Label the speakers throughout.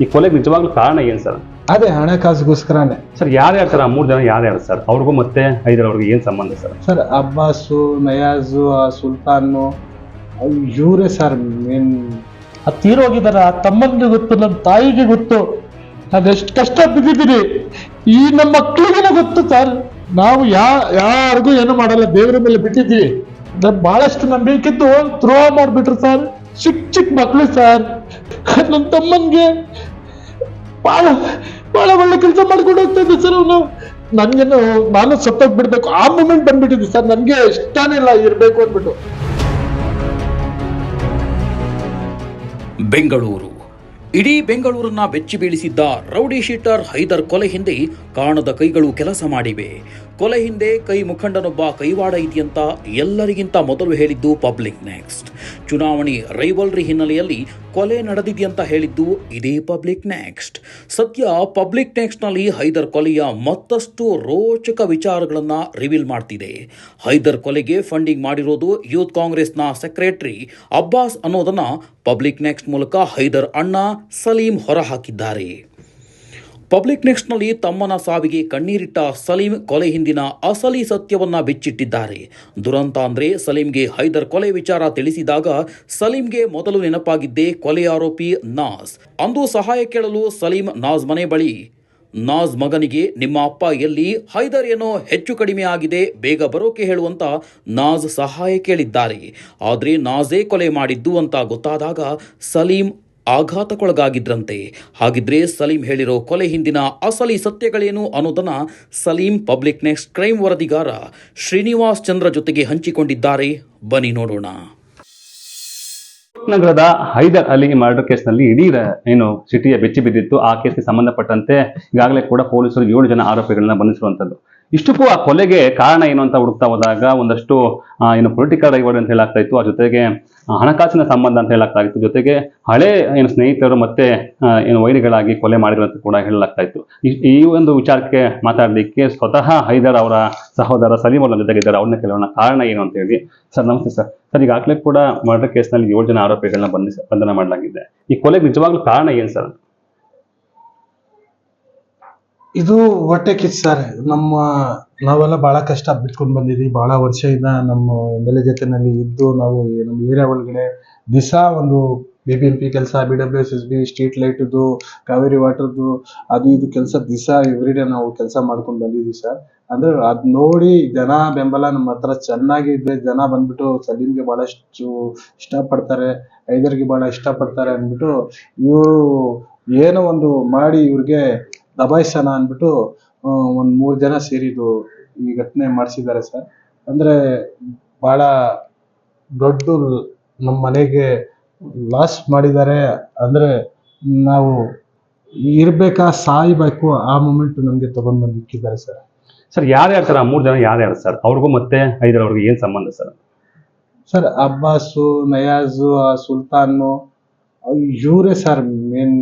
Speaker 1: ಈ ಕೊಲೆಗೆ ನಿಜವಾಗ್ಲೂ ಕಾರಣ ಏನು ಸರ್?
Speaker 2: ಅದೇ ಹಣಕಾಸುಗೋಸ್ಕರನೇ
Speaker 1: ಸರ್. ಯಾರು ಹೇಳ್ತಾರೆ? ಆ 3 ಜನ ಯಾರ್ಯಾರು ಸರ್? ಅವ್ರಿಗೂ ಮತ್ತೆ ಹೈದರ್ ಅವ್ರಿಗೆ ಏನು ಸಂಬಂಧ ಸರ್?
Speaker 2: ಸರ್, ಅಬ್ಬಾಸು, ನಯಾಜು, ಆ ಸುಲ್ತಾನು, ಇವರೇ ಸರ್ ಮೇನ್.
Speaker 3: ತೀರೋಗಿದಾರ. ಆ ತಮ್ಮನಿಗೆ ಗೊತ್ತು, ನನ್ನ ತಾಯಿಗೆ ಗೊತ್ತು, ಅದೆಷ್ಟು ಕಷ್ಟ ಬಿದ್ದಿದ್ದೀನಿ. ಈ ನಮ್ಮ ಮಕ್ಕಳಿಗೆಲ್ಲ ಗೊತ್ತು ಸರ್. ನಾವು ಯಾರಿಗೂ ಏನು ಮಾಡಲ್ಲ, ದೇವರ ಮೇಲೆ ಬಿಟ್ಟಿದ್ದೀವಿ. ಬಹಳಷ್ಟು ನಂಬಿಕೆದ್ದು ದ್ರೋಹ ಮಾಡ್ಬಿಟ್ರು ಸರ್. ಚಿಕ್ಕ ಮಕ್ಕಳು ಸರ್. ನನ್ನ ತಮ್ಮನ್ಗೆ ಬಹಳ ಬಹಳ ಒಳ್ಳೆ ಕೆಲಸ ಮಾಡ್ಕೊಂಡು ಹೋಗ್ತಾ ಇದ್ದೆ ಸರ್ ಅವನು. ನನ್ಗೇನು, ನಾನು ಸತ್ತೋಗ್ ಬಿಡ್ಬೇಕು ಆ ಮೂಮೆಂಟ್ ಬಂದ್ಬಿಟ್ಟಿದ್ದೆ ಸರ್. ನನ್ಗೆ ಇಷ್ಟನೇ ಇಲ್ಲ ಇರ್ಬೇಕು ಅಂದ್ಬಿಟ್ಟು.
Speaker 4: ಬೆಂಗಳೂರು. ಇಡೀ ಬೆಂಗಳೂರನ್ನ ಬೆಚ್ಚಿ ಬೀಳಿಸಿದ್ದ ರೌಡಿ ಶೀಟರ್ ಹೈದರ್ ಕೊಲೆ ಹಿಂದೆ ಕಾಣದ ಕೈಗಳು ಕೆಲಸ ಮಾಡಿವೆ. ಕೊಲೆ ಹಿಂದೆ ಕೈ ಮುಖಂಡನೊಬ್ಬ ಕೈವಾಡ ಇದೆಯಂತ ಎಲ್ಲರಿಗಿಂತ ಮೊದಲು ಹೇಳಿದ್ದು ಪಬ್ಲಿಕ್ ನೆಕ್ಸ್ಟ್. ಚುನಾವಣೆ ರೈವಲ್ರಿ ಹಿನ್ನೆಲೆಯಲ್ಲಿ ಕೊಲೆ ನಡೆದಿದೆಯಂತ ಹೇಳಿದ್ದು ಇದೇ ಪಬ್ಲಿಕ್ ನೆಕ್ಸ್ಟ್. ಸದ್ಯ ಪಬ್ಲಿಕ್ ನೆಕ್ಸ್ಟ್ನಲ್ಲಿ ಹೈದರ್ ಕೊಲೆಯ ಮತ್ತಷ್ಟು ರೋಚಕ ವಿಚಾರಗಳನ್ನು ರಿವೀಲ್ ಮಾಡ್ತಿದೆ. ಹೈದರ್ ಕೊಲೆಗೆ ಫಂಡಿಂಗ್ ಮಾಡಿರೋದು ಯೂತ್ ಕಾಂಗ್ರೆಸ್ನ ಸೆಕ್ರೆಟರಿ ಅಬ್ಬಾಸ್ ಅನ್ನೋದನ್ನ ಪಬ್ಲಿಕ್ ನೆಕ್ಸ್ಟ್ ಮೂಲಕ ಹೈದರ್ ಅಣ್ಣ ಸಲೀಂ ಹೊರಹಾಕಿದ್ದಾರೆ. ಪಬ್ಲಿಕ್ ನೆಕ್ಸ್ಟ್ನಲ್ಲಿ ತಮ್ಮನ ಸಾವಿಗೆ ಕಣ್ಣೀರಿಟ್ಟ ಸಲೀಂ ಕೊಲೆ ಹಿಂದಿನ ಅಸಲಿ ಸತ್ಯವನ್ನ ಬಿಚ್ಚಿಟ್ಟಿದ್ದಾರೆ. ದುರಂತ ಅಂದ್ರೆ ಸಲೀಂಗೆ ಹೈದರ್ ಕೊಲೆ ವಿಚಾರ ತಿಳಿಸಿದಾಗ ಸಲೀಂಗೆ ಮೊದಲು ನೆನಪಾಗಿದ್ದೇ ಕೊಲೆ ಆರೋಪಿ ನಾಜ್. ಅಂದು ಸಹಾಯ ಕೇಳಲು ಸಲೀಂ ನಾಜ್ ಮನೆ ಬಳಿ ನಾಜ್ ಮಗನಿಗೆ ನಿಮ್ಮ ಅಪ್ಪ ಎಲ್ಲಿ, ಹೈದರ್ ಏನೋ ಹೆಚ್ಚು ಕಡಿಮೆ ಆಗಿದೆ, ಬೇಗ ಬರೋಕೆ ಹೇಳುವಂತ ನಾಜ್ ಸಹಾಯ ಕೇಳಿದ್ದಾರೆ. ಆದರೆ ನಾಜೇ ಕೊಲೆ ಮಾಡಿದ್ದು ಅಂತ ಗೊತ್ತಾದಾಗ ಸಲೀಂ ಆಘಾತಕ್ಕೊಳಗಾಗಿದ್ರಂತೆ. ಹಾಗಿದ್ರೆ ಸಲೀಂ ಹೇಳಿರೋ ಕೊಲೆ ಹಿಂದಿನ ಅಸಲಿ ಸತ್ಯಗಳೇನು ಅನ್ನೋದನ್ನ ಸಲೀಂ ಪಬ್ಲಿಕ್ ನೆಕ್ಸ್ಟ್ ಕ್ರೈಮ್ ವರದಿಗಾರ ಶ್ರೀನಿವಾಸ್ ಚಂದ್ರ ಜೊತೆಗೆ ಹಂಚಿಕೊಂಡಿದ್ದಾರೆ. ಬನ್ನಿ ನೋಡೋಣ.
Speaker 1: ನಗರದ ಹೈದರ್ ಅಲಿ ಮರ್ಡರ್ ಕೇಸ್ನಲ್ಲಿ ಇಡೀ ಏನು ಸಿಟಿಯ ಬೆಚ್ಚಿ ಬಿದ್ದಿತ್ತು. ಆ ಕೇಸ್ಗೆ ಸಂಬಂಧಪಟ್ಟಂತೆ ಈಗಾಗಲೇ ಕೂಡ ಪೊಲೀಸರು 7 ಜನ ಆರೋಪಿಗಳನ್ನ ಬಂಧಿಸಿರುವಂತದ್ದು. ಇಷ್ಟಕ್ಕೂ ಆ ಕೊಲೆಗೆ ಕಾರಣ ಏನು ಅಂತ ಹುಡುಕ್ತಾ ಹೋದಾಗ ಒಂದಷ್ಟು ಏನು ಪೊಲಿಟಿಕಲ್ ರೈವಲ್ ಅಂತ ಹೇಳಾಗ್ತಾ ಇತ್ತು, ಆ ಜೊತೆಗೆ ಹಣಕಾಸಿನ ಸಂಬಂಧ ಅಂತ ಹೇಳಾಗ್ತಾ ಇತ್ತು, ಜೊತೆಗೆ ಹಳೆ ಏನು ಸ್ನೇಹಿತರು ಮತ್ತೆ ಏನು ವೈರಿಗಳಾಗಿ ಕೊಲೆ ಮಾಡಿರುವಂತ ಕೂಡ ಹೇಳಲಾಗ್ತಾ ಇತ್ತು. ಈ ಒಂದು ವಿಚಾರಕ್ಕೆ ಮಾತಾಡಲಿಕ್ಕೆ ಸ್ವತಃ ಹೈದರ್ ಅವರ ಸಹೋದರ ಸಲೀಂ ಅವರ ಜೊತೆಗಿದ್ದಾರೆ. ಅವ್ರನ್ನ ಕೇಳೋಣ ಕಾರಣ ಏನು ಅಂತ ಹೇಳಿ. ಸರ್ ನಮಸ್ತೆ ಸರ್. ಸರ್, ಈಗಾಗಲೇ ಕೂಡ ಮರ್ಡರ್ ಕೇಸ್ನಲ್ಲಿ 7 ಜನ ಆರೋಪಿಗಳನ್ನ ಬಂಧನ ಮಾಡಲಾಗಿದೆ. ಈ ಕೊಲೆಗೆ ನಿಜವಾಗ್ಲೂ ಕಾರಣ ಏನು ಸರ್?
Speaker 2: ಇದು ಹೊಟ್ಟೆ ಕಿಚ್ಚು ಸರ್. ನಾವೆಲ್ಲ ಬಹಳ ಕಷ್ಟ ಬಿಟ್ಕೊಂಡು ಬಂದಿದ್ವಿ. ಬಹಳ ವರ್ಷದಿಂದ ನಮ್ಮ ಎಮ್.ಎಲ್.ಎ ಜೊತೆನಲ್ಲಿ ಇದ್ದು ನಾವು ನಮ್ಮ ಏರಿಯಾ ಒಳಗಡೆ ದಿವಸ ಒಂದು BBMP ಕೆಲಸ, BWSSB, ಸ್ಟ್ರೀಟ್ ಲೈಟ್ದು, ಕಾವೇರಿ ವಾಟರ್ದು, ಅದು ಇದು ಕೆಲಸ ದಿವಸ ಎವ್ರಿಡೇ ನಾವು ಕೆಲಸ ಮಾಡ್ಕೊಂಡು ಬಂದಿದ್ವಿ ಸರ್. ಅಂದ್ರೆ ಅದ್ ನೋಡಿ ಜನ ಬೆಂಬಲ ನಮ್ಮ ಹತ್ರ ಚೆನ್ನಾಗಿದೆ. ಜನ ಬಂದ್ಬಿಟ್ಟು ಸಲೀಂಗೆ ಬಹಳಷ್ಟು ಇಷ್ಟಪಡ್ತಾರೆ, ಹೈದರ್ಗೆ ಬಹಳ ಇಷ್ಟಪಡ್ತಾರೆ ಅಂದ್ಬಿಟ್ಟು ಇವರು ಏನೋ ಒಂದು ಮಾಡಿ ಇವ್ರಿಗೆ ದಬಾಯಿಸೋಣ ಅಂದ್ಬಿಟ್ಟು ಒಂದ್ 3 ಜನ ಸೇರಿದು ಈ ಘಟನೆ ಮಾಡಿಸಿದ್ದಾರೆ ಸರ್. ಅಂದ್ರೆ ಬಹಳ ದೊಡ್ಡ ನಮ್ಮ ಮನೆಗೆ ಲಾಸ್ ಮಾಡಿದ್ದಾರೆ. ಅಂದ್ರೆ ನಾವು ಇರ್ಬೇಕಾ ಸಾಯ್ಬೇಕು ಆ ಮೂಮೆಂಟ್ ನಮ್ಗೆ ತಗೊಂಡ್ ಬಂದು ಇಕ್ಕಿದ್ದಾರೆ ಸರ್.
Speaker 1: ಸರ್, ಯಾರ್ಯಾರು ಸರ್? ಆ 3 ಜನ ಯಾರ್ಯಾರು ಸರ್? ಅವ್ರಿಗೂ ಮತ್ತೆ ಹೈದರ್ ಅವ್ರಿಗೆ ಏನು ಸಂಬಂಧ ಸರ್?
Speaker 2: ಸರ್, ಅಬ್ಬಾಸು, ನಯಾಜು, ಆ ಸುಲ್ತಾನು, ಇವರೇ ಸರ್ ಮೇನ್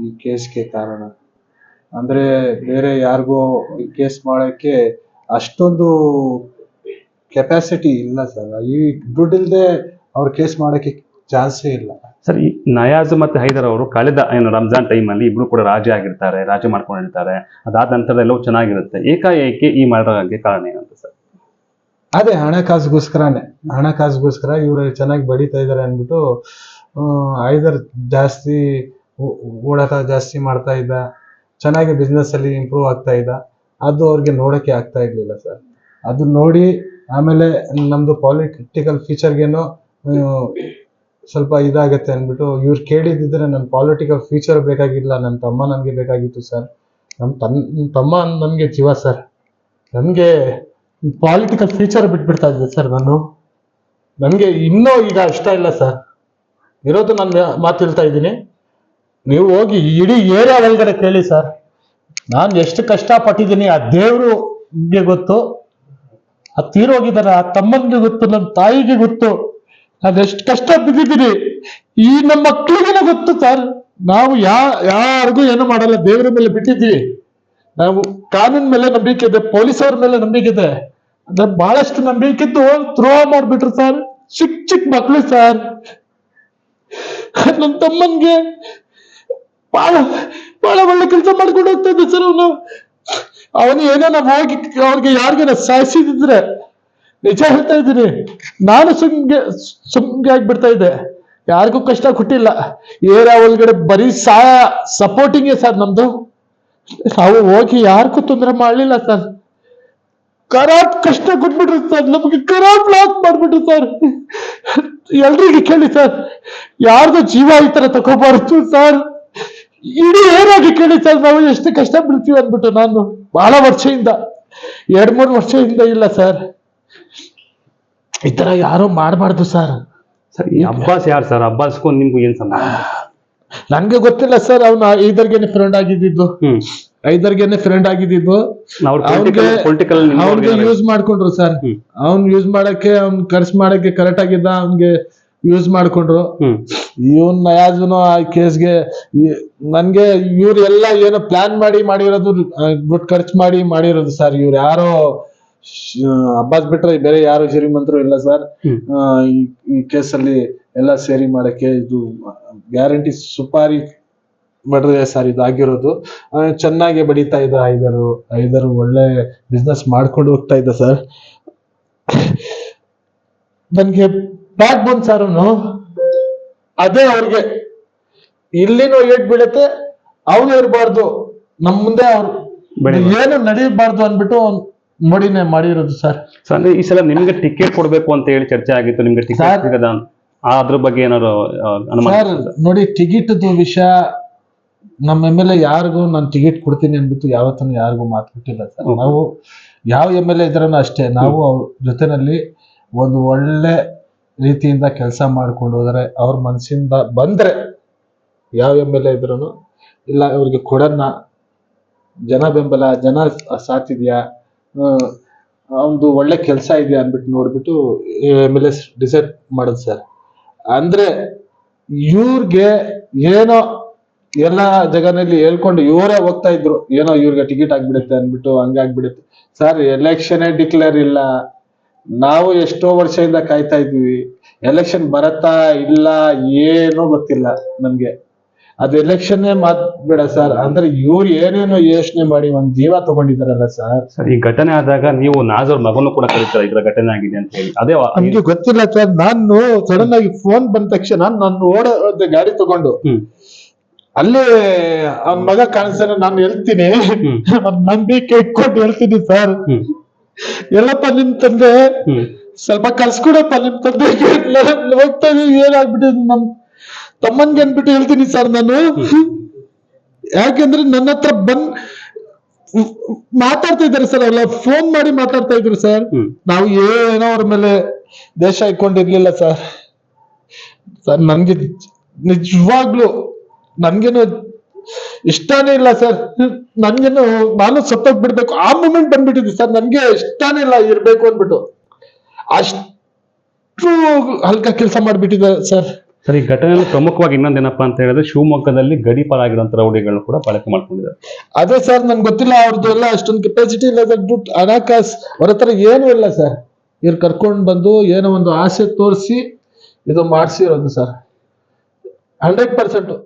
Speaker 2: ಈ ಕೇಸ್ಗೆ ಕಾರಣ. ಅಂದ್ರೆ ಬೇರೆ ಯಾರಿಗೋ ಈ ಕೇಸ್ ಮಾಡಕ್ಕೆ ಅಷ್ಟೊಂದು ಕೆಪಾಸಿಟಿ ಇಲ್ಲ ಸರ್. ಈ ದುಡ್ಡಿಲ್ದೆ ಅವ್ರ ಕೇಸ್ ಮಾಡಕ್ಕೆ ಚಾನ್ಸೇ ಇಲ್ಲ
Speaker 1: ಸರ್. ಈ ನಯಾಜ್ ಮತ್ತೆ ಹೈದರ್ ಅವರು ಕಳೆದ ಏನು ರಂಜಾನ್ ಟೈಮಲ್ಲಿ ಇಬ್ರು ಕೂಡ ರಾಜಿ ಆಗಿರ್ತಾರೆ, ರಾಜಿ ಮಾಡ್ಕೊಂಡಿರ್ತಾರೆ. ಅದಾದ ನಂತರ ಎಲ್ಲವೂ ಚೆನ್ನಾಗಿರುತ್ತೆ. ಏಕಾಏಕಿ ಈ ಮರ್ಡರ್ಗೆ ಕಾರಣ ಏನಂತ ಸರ್?
Speaker 2: ಅದೇ ಹಣಕಾಸುಗೋಸ್ಕರ ಇವ್ರು ಚೆನ್ನಾಗಿ ಬಡಿತಾ ಇದಾರೆ ಅಂದ್ಬಿಟ್ಟು ಹೈದರ್ ಜಾಸ್ತಿ ಓಡಾಟ ಜಾಸ್ತಿ ಮಾಡ್ತಾ ಇದ್ದ, ಚೆನ್ನಾಗಿ ಬಿಸ್ನೆಸ್ ಅಲ್ಲಿ ಇಂಪ್ರೂವ್ ಆಗ್ತಾ ಇದ್ದ. ಅದು ಅವ್ರಿಗೆ ನೋಡಕ್ಕೆ ಆಗ್ತಾ ಇರ್ಲಿಲ್ಲ ಸರ್. ಅದು ನೋಡಿ ಆಮೇಲೆ ನಮ್ದು ಪೊಲಿಟಿಕಲ್ ಫ್ಯೂಚರ್ಗೇನೋ ಸ್ವಲ್ಪ ಇದಾಗತ್ತೆ ಅಂದ್ಬಿಟ್ಟು ಇವ್ರು ಕೇಳಿದ್ರೆ ನನ್ನ ಪೊಲಿಟಿಕಲ್ ಫ್ಯೂಚರ್ ಬೇಕಾಗಿಲ್ಲ, ನನ್ನ ತಮ್ಮ ನನ್ಗೆ ಬೇಕಾಗಿತ್ತು ಸರ್. ನಮ್ಮ ತಮ್ಮ ನನ್ಗೆ ಜೀವ ಸರ್. ನನ್ಗೆ
Speaker 3: ಪಾಲಿಟಿಕಲ್ ಫ್ಯೂಚರ್ ಬಿಟ್ಬಿಡ್ತಾ ಇದ್ದೆ ಸರ್. ನನಗೆ ಇನ್ನೂ ಈಗ ಇಷ್ಟ ಇಲ್ಲ ಸರ್. ಇರೋದು ನಾನು ಮಾತು ಹೇಳ್ತಾ ಇದ್ದೀನಿ. ನೀವು ಹೋಗಿ ಇಡೀ ಏರಿಯಾ ಒಳಗಡೆ ಕೇಳಿ ಸರ್. ನಾನು ಎಷ್ಟು ಕಷ್ಟ ಪಟ್ಟಿದ್ದೀನಿ ಆ ದೇವ್ರಿಗೆ ಗೊತ್ತು, ಆ ತೀರೋಗಿದಾರ. ಆ ತಮ್ಮನಿಗೆ ಗೊತ್ತು, ನನ್ನ ತಾಯಿಗೆ ಗೊತ್ತು, ಅದೆಷ್ಟು ಕಷ್ಟ ಬಿದ್ದಿದ್ದೀನಿ. ಈ ನಮ್ಮ ಮಕ್ಕಳಿಗೆಲ್ಲ ಗೊತ್ತು ಸರ್. ನಾವು ಯಾರಿಗೂ ಏನು ಮಾಡಲ್ಲ, ದೇವರ ಮೇಲೆ ಬಿಟ್ಟಿದ್ದೀವಿ. ನಾವು ಕಾನೂನ್ ಮೇಲೆ ನಂಬಿಕೆ ಇದೆ, ಪೊಲೀಸವ್ರ ಮೇಲೆ ನಂಬಿಕೆ ಇದೆ. ಅದ್ರ ಬಹಳಷ್ಟು ನಂಬಿಕೆದ್ದು ದ್ರೋಹ ಮಾಡ್ಬಿಟ್ರು ಸರ್. ಚಿಕ್ಕ ಮಕ್ಕಳು ಸರ್. ನನ್ನ ತಮ್ಮನ್ಗೆ ಬಹಳ ಬಹಳ ಒಳ್ಳೆ ಕೆಲಸ ಮಾಡ್ಕೊಂಡು ಹೋಗ್ತಾ ಇದ್ದ ಸರ್ ಅವನು ಏನೋ ನಾವು ಹೋಗಿ ಅವ್ರಿಗೆ ಯಾರಿಗೇನ ಸಾಯಿಸಿದ್ರೆ ನಿಜ ಹೇಳ್ತಾ ಇದ್ದೀನಿ, ನಾನು ಸುಮ್ಗೆ ಆಗ್ಬಿಡ್ತಾ ಇದ್ದೆ, ಯಾರಿಗೂ ಕಷ್ಟ ಕೊಟ್ಟಿಲ್ಲ. ಏರಿಯಾ ಒಳಗಡೆ ಬರೀ ಸಪೋರ್ಟಿಂಗೇ ಸರ್ ನಮ್ದು. ನಾವು ಹೋಗಿ ಯಾರಿಗೂ ತೊಂದರೆ ಮಾಡ್ಲಿಲ್ಲ ಸರ್. ಖರಾಬ್ ಕಷ್ಟ ಕೊಟ್ಬಿಟ್ರು ಸರ್, ನಮಗೆ ಖರಾಬ್ ಲಾಕ್ ಮಾಡ್ಬಿಟ್ರು ಸರ್. ಎಲ್ರಿಗೆ ಕೇಳಿ ಸರ್, ಯಾರ್ದು ಜೀವ ಈ ತರ ತಗೋಬಾರ್ದು ಸರ್. ಇಡೀ ಏನಾಗಿ ಕೇಳಿ ಸರ್, ನಾವು ಎಷ್ಟು ಕಷ್ಟ ಬಿಡ್ತೀವಿ ಅಂದ್ಬಿಟ್ಟು. ನಾನು ಬಹಳ ವರ್ಷದಿಂದ 2-3 ವರ್ಷದಿಂದ ಇಲ್ಲ ಸರ್, ಈ ತರ ಯಾರೋ ಮಾಡಬಾರ್ದು ಸರ್.
Speaker 1: ಸರ್ ಈ ಅಬ್ಬಾಸ್ ಯಾರು ಸರ್? ಅಬ್ಬಾಸ್ಗೂ ನಿಮ್ಗೂ ಏನ್ ಸಂಬಂಧ?
Speaker 3: ನನ್ಗೆ ಗೊತ್ತಿಲ್ಲ ಸರ್. ಅವ್ನ ಐದರ್ಗೆನೆ ಫ್ರೆಂಡ್ ಆಗಿದ್ದು, ಅವ್ನಿಗೆ ಯೂಸ್ ಮಾಡ್ಕೊಂಡ್ರು ಸರ್. ಅವ್ನ್ ಯೂಸ್ ಮಾಡಕ್ಕೆ, ಅವ್ನ್ ಖರ್ಚು ಮಾಡಕ್ಕೆ ಕರೆಕ್ಟ್ ಆಗಿದ್ದ, ಅವ್ನ್ಗೆ ಯೂಸ್ ಮಾಡ್ಕೊಂಡ್ರು. ಇವನ್ ನಯಾಜುನು ಆ ಕೇಸ್ಗೆ ನನ್ಗೆ ಇವ್ರು ಎಲ್ಲ ಏನೋ ಪ್ಲಾನ್ ಮಾಡಿರೋದು, ದುಡ್ಡು ಖರ್ಚು ಮಾಡಿರೋದು ಸರ್. ಇವ್ರು ಯಾರೋ ಅಬ್ಬಾಸ್ ಬಿಟ್ರೆ ಬೇರೆ ಯಾರು ಶ್ರೀಮಂತರು ಇಲ್ಲ ಸರ್. ಈ ಕೇಸಲ್ಲಿ ಎಲ್ಲ ಸೇರಿ ಮಾಡಕ್ಕೆ ಇದು ಗ್ಯಾರಂಟಿ ಸುಪಾರಿ ಮಾಡಿದ್ರೆ ಸರ್ ಇದು ಆಗಿರೋದು. ಚೆನ್ನಾಗಿ ಬಡಿತಾ ಇದ್ದ ಐದರು ಒಳ್ಳೆ ಬಿಸ್ನೆಸ್ ಮಾಡ್ಕೊಂಡು ಹೋಗ್ತಾ ಇದ್ದ ಸರ್. ನನ್ಗೆ ಬ್ಯಾಕ್ ಬೋನ್ ಸರ್ ಅವನು. ಅದೇ ಅವ್ರಿಗೆ ಇಲ್ಲಿನೂ ಏಟ್ ಬೀಳತ್ತೆ, ಅವನು ಇರಬಾರ್ದು ನಮ್ಮ ಮುಂದೆ, ಅವ್ರು ಏನು ನಡೆಯಬಾರ್ದು ಅನ್ಬಿಟ್ಟು ನೋಡಿನೇ ಮಾಡಿರೋದು ಸರ್.
Speaker 1: ಅಂದ್ರೆ ಈ ಸಲ ನಿಮ್ಗೆ ಟಿಕೆಟ್ ಕೊಡ್ಬೇಕು ಅಂತ ಹೇಳಿ ಚರ್ಚೆ ಆಗಿತ್ತು, ನಿಮ್ಗೆ ಟಿಕೆಟ್ ಸಿಗದ ಅದ್ರ ಬಗ್ಗೆ ಏನಾದ್ರು
Speaker 3: ಸರ್? ನೋಡಿ, ಟಿಕೆಟ್ ವಿಷಯ ನಮ್ಮ MLA ಯಾರಿಗೂ ನಾನು ಟಿಕೆಟ್ ಕೊಡ್ತೀನಿ ಅನ್ಬಿಟ್ಟು ಯಾವತ್ತೂ ಯಾರಿಗೂ ಮಾತು ಕೊಟ್ಟಿಲ್ಲ ಸರ್. ನಾವು ಯಾವ MLA ಇದ್ರೂ ಅಷ್ಟೇ, ನಾವು ಅವ್ರ ಜೊತೆನಲ್ಲಿ ಒಂದು ಒಳ್ಳೆ ರೀತಿಯಿಂದ ಕೆಲಸ ಮಾಡ್ಕೊಂಡು ಹೋದ್ರೆ, ಅವ್ರ ಮನಸ್ಸಿಂದ ಬಂದ್ರೆ ಯಾವ MLA ಇದ್ರೂ ಇಲ್ಲ ಅವ್ರಿಗೆ ಕೊಡೋಣ, ಜನ ಬೆಂಬಲ, ಜನ ಸಾಥಿದ್ಯಾ, ಒಂದು ಒಳ್ಳೆ ಕೆಲಸ ಇದೆಯಾ ಅನ್ಬಿಟ್ಟು ನೋಡ್ಬಿಟ್ಟು MLA ಡಿಸೈಡ್ ಮಾಡೋದು ಸರ್. ಅಂದ್ರೆ ಇವ್ರಿಗೆ ಏನೋ ಎಲ್ಲ ಜಗನಲ್ಲಿ ಹೇಳ್ಕೊಂಡು ಇವರೇ ಹೋಗ್ತಾ ಇದ್ರು, ಏನೋ ಇವ್ರಿಗೆ ಟಿಕೆಟ್ ಆಗ್ಬಿಡುತ್ತೆ ಅನ್ಬಿಟ್ಟು ಹಂಗಾಗ್ಬಿಡುತ್ತೆ ಸರ್. ಎಲೆಕ್ಷನ್ ಡಿಕ್ಲೇರ್ ಇಲ್ಲ, ನಾವು ಎಷ್ಟೋ ವರ್ಷದಿಂದ ಕಾಯ್ತಾ ಇದ್ವಿ. ಎಲೆಕ್ಷನ್ ಬರತ್ತಾ ಇಲ್ಲ ಏನೋ ಗೊತ್ತಿಲ್ಲ ನಮ್ಗೆ. ಅದು ಎಲೆಕ್ಷನ್ ಮಾತ್ ಬೇಡ ಸರ್. ಅಂದ್ರೆ ಇವ್ರು ಏನೇನೋ ಯೋಚನೆ ಮಾಡಿ ಒಂದ್ ಜೀವ ತಗೊಂಡಿದಾರಲ್ಲ ಸರ್.
Speaker 1: ಈ ಘಟನೆ ಆದಾಗ ನೀವು ನಾಜರ್ ಮಗನು ಕೂಡ ಕರೀತಾರೆ, ಇದ್ರ ಘಟನೆ ಆಗಿದೆ ಅಂತ ಹೇಳಿ. ಅದೇ
Speaker 3: ನಮ್ಗೆ ಗೊತ್ತಿಲ್ಲ ಸರ್. ನಾನು ಸಡನ್ ಆಗಿ ಫೋನ್ ಬಂದ ತಕ್ಷಣ ನಾನು ಓಡೋದೆ ಗಾಡಿ ತಗೊಂಡು, ಅಲ್ಲಿ ಅವನ್ ಮಗ ಕಾಣಿಸ್ತಾನೆ, ನಾನು ಹೇಳ್ತೀನಿ, ನಂಬಿಕೆ ಇಟ್ಕೊಂಡು ಹೇಳ್ತೀನಿ ಸರ್, ಎಲ್ಲಪ್ಪ ನಿಮ್ ತಂದೆ ಸ್ವಲ್ಪ ಕಳ್ಸ್ಕೊಡಪ್ಪ, ನಿಮ್ ತಂದೆ ಹೋಗ್ತಾ ಇದೀವಿ, ಏನಾಗ್ಬಿಟ್ಟಿದ್ ನಮ್ ತಮ್ಮನ್ಗೆ ಅನ್ಬಿಟ್ಟು ಹೇಳ್ತೀನಿ ಸರ್ ನಾನು. ಯಾಕೆಂದ್ರೆ ನನ್ನ ಹತ್ರ ಮಾತಾಡ್ತಾ ಇದ್ದಾರೆ ಸರ್, ಅಲ್ಲ ಫೋನ್ ಮಾಡಿ ಮಾತಾಡ್ತಾ ಇದ್ರು ಸರ್. ನಾವು ಏನೋ ಅವ್ರ ಮೇಲೆ ದೇಶ ಇಟ್ಕೊಂಡಿರ್ಲಿಲ್ಲ ಸರ್. ಸರ್ ನನ್ಗೆ ನಿಜವಾಗ್ಲು ನನ್ಗೇನು ಇಷ್ಟಾನೇ ಇಲ್ಲ ಸರ್. ನನ್ಗೇನು ನಾನು ಸತ್ತೋಗ್ಬಿಡ್ಬೇಕು ಆ ಮೂಮೆಂಟ್ ಬಂದ್ಬಿಟ್ಟಿದೆ ಸರ್. ನನ್ಗೆ ಇಷ್ಟಾನೇ ಇಲ್ಲ ಇರ್ಬೇಕು ಅಂದ್ಬಿಟ್ಟು, ಅಷ್ಟು ಹಲ್ಕ ಕೆಲಸ ಮಾಡ್ಬಿಟ್ಟಿದೆ ಸರ್.
Speaker 1: ಸರ್, ಈ ಘಟನೆಯಲ್ಲಿ ಪ್ರಮುಖವಾಗಿ ಇನ್ನೊಂದೇನಪ್ಪಾ ಅಂತ ಹೇಳಿದ್ರೆ, ಶಿವಮೊಗ್ಗದಲ್ಲಿ ಗಡೀಪಾರಾಗಿರುವಂತ ರೌಡಿಗಳನ್ನ ಕೂಡ ಬಳಕೆ ಮಾಡ್ಕೊಂಡಿದ್ದಾರೆ.
Speaker 3: ಅದೇ ಸರ್, ನನ್ಗೆ ಗೊತ್ತಿಲ್ಲ ಅವ್ರದ್ದು ಎಲ್ಲ ಅಷ್ಟೊಂದು ಕೆಪಾಸಿಟಿ ಇಲ್ಲ ಸರ್. ದುಡ್ಡು ಹಣಕಾಸು ಅವ್ರ ಹತ್ರ ಏನೂ ಇಲ್ಲ ಸರ್. ಇವ್ರು ಕರ್ಕೊಂಡು ಬಂದು ಏನೋ ಒಂದು ಆಸೆ ತೋರಿಸಿ ಇದು ಮಾಡಿಸಿರೋದು ಸರ್. 100%